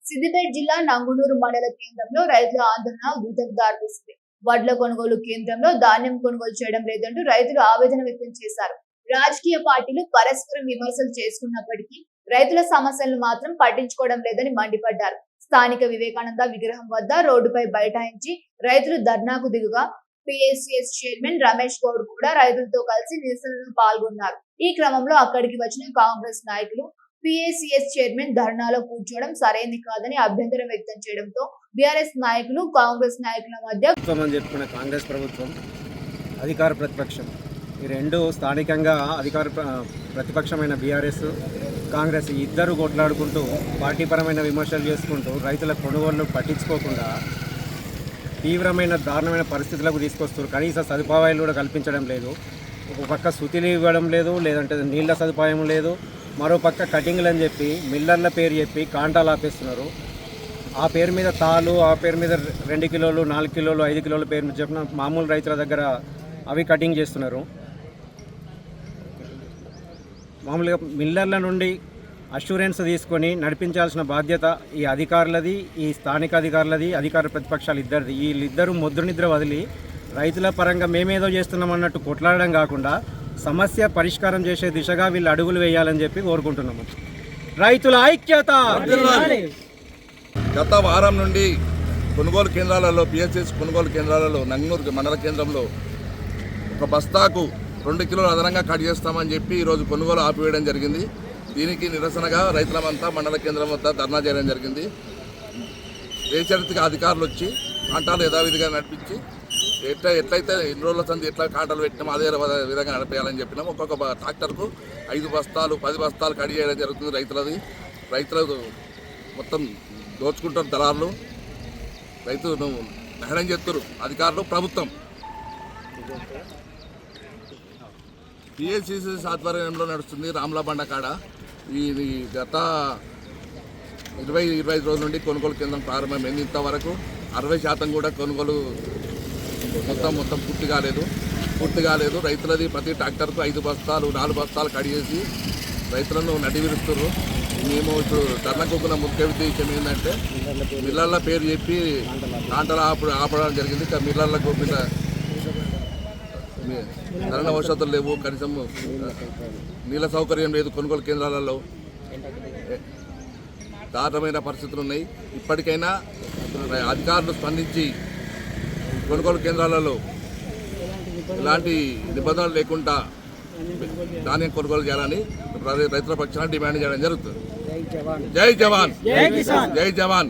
సిద్దిపేట జిల్లా నంగునూరు మండల కేంద్రంలో రైతుల ఆందోళన ఉధృతికి దారితీసింది. వడ్ల కొనుగోలు కేంద్రంలో ధాన్యం కొనుగోలు చేయడం లేదంటూ రైతులు ఆవేదన వ్యక్తం చేశారు. రాజకీయ పార్టీలు పరస్పరం విమర్శలు చేసుకున్నప్పటికీ రైతుల సమస్యలను మాత్రం పట్టించుకోవడం లేదని మండిపడ్డారు. స్థానిక వివేకానంద విగ్రహం వద్ద రోడ్డుపై బైఠాయించి రైతులు ధర్నాకు దిగుగా పిఎస్సిఎస్ చైర్మన్ రమేష్ గౌడ్ కూడా రైతులతో కలిసి నిరసనలో పాల్గొన్నారు. ఈ క్రమంలో అక్కడికి వచ్చిన కాంగ్రెస్ నాయకులు పిఎస్సిఎస్ చైర్మన్ ధర్నాలో కూర్చోవడం సరైంది కాదని అభ్యంతరం వ్యక్తం చేయడంతో బీఆర్ఎస్ నాయకులు కాంగ్రెస్ నాయకుల మధ్య చెప్పుకున్న కాంగ్రెస్ ప్రభుత్వం అధికార ప్రతిపక్షం ఈ రెండు స్థానికంగా అధికార ప్రతిపక్షమైన బీఆర్ఎస్ కాంగ్రెస్ ఇద్దరు కొట్లాడుకుంటూ పార్టీపరమైన విమర్శలు చేసుకుంటూ రైతుల కొనుగోళ్లు పట్టించుకోకుండా తీవ్రమైన దారుణమైన పరిస్థితులకు తీసుకొస్తారు. కనీస సదుపాయాలు కూడా కల్పించడం లేదు. ఒక పక్క సుతిలు ఇవ్వడం లేదు, లేదంటే నీళ్ల సదుపాయం లేదు. మరో పక్క కటింగ్లు అని చెప్పి మిల్లర్ల పేరు చెప్పి కాంటాలు ఆపేస్తున్నారు. ఆ పేరు మీద తాలు, ఆ పేరు మీద 2 కిలోలు 4 కిలోలు 5 కిలోల పేరు మీద చెప్పిన మామూలు రైతుల దగ్గర అవి కటింగ్ చేస్తున్నారు. మామూలుగా మిల్లర్ల నుండి అష్యూరెన్స్ తీసుకొని నడిపించాల్సిన బాధ్యత ఈ అధికారులది, ఈ స్థానిక అధికారులది, అధికార ప్రతిపక్షాలు ఇద్దరిది. వీళ్ళిద్దరూ నిద్ర వదిలి రైతుల పరంగా మేమేదో చేస్తున్నామన్నట్టు కొట్లాడడం కాకుండా సమస్య పరిష్కారం చేసే దిశగా వీళ్ళు అడుగులు వేయాలని చెప్పి కోరుకుంటున్నాము. రైతుల ఐక్యత. గత వారం నుండి కొనుగోలు కేంద్రాలలో పిఎస్సిఎస్ కొనుగోలు కేంద్రాలలో నంగనూరు మండల కేంద్రంలో ఒక బస్తాకు 2 కిలోలు అదనంగా కట్ చేస్తామని చెప్పి ఈరోజు కొనుగోలు ఆపివేయడం జరిగింది. దీనికి నిరసనగా రైతులమంతా మండల కేంద్రం వద్ద ధర్నా చేయడం జరిగింది. బేషరతుగా అధికారులు వచ్చి కాంటాలు యథావిధిగా నడిపించి ఎట్లయితే ఇన్ని రోజుల సంది ఎట్లా కాంటాలు పెట్టినామో అదే విధంగా నడిపేయాలని చెప్పినాం. ఒక్కొక్క ట్రాక్టర్కు 5 బస్తాలు 10 బస్తాలు కట్ చేయడం జరుగుతుంది. రైతులు మొత్తం దోచుకుంటారు దళారులు. రైతులు దహనం చేస్తారు అధికారులు, ప్రభుత్వం. పిఎస్సిఎస్ ఆధ్వర్యంలో నడుస్తుంది రామ్లాబండ కాడ. ఈ గత 20-25 రోజుల నుండి కొనుగోలు కేంద్రం ప్రారంభమైంది. ఇంతవరకు 60% కూడా కొనుగోలు మొత్తం పూర్తి కాలేదు. రైతులది ప్రతి ట్రాక్టర్కు 5 బస్తాలు 4 బస్తాలు కడిగేసి రైతులను నడివిరుస్తున్నారు. మేము ఇప్పుడు ధర్నకొక్కున్న ముఖ్య ఉద్దేశం ఏంటంటే మిల్లర్ల పేరు చెప్పి కాంటలు ఆపడం జరిగింది. మిల్లర్లకు సరైన ఔషధాలు లేవు, కనీసం నీళ్ళ సౌకర్యం లేదు. కొనుగోలు కేంద్రాలలో దారుణమైన పరిస్థితులు ఉన్నాయి. ఇప్పటికైనా అధికారులు స్పందించి కొనుగోలు కేంద్రాలలో ఎలాంటి నిబంధనలు లేకుండా ధాన్యం కొనుగోలు చేయాలని రైతుల పక్షాన డిమాండ్ చేయడం జరుగుతుంది. జై జవాన్, జై జవాన్.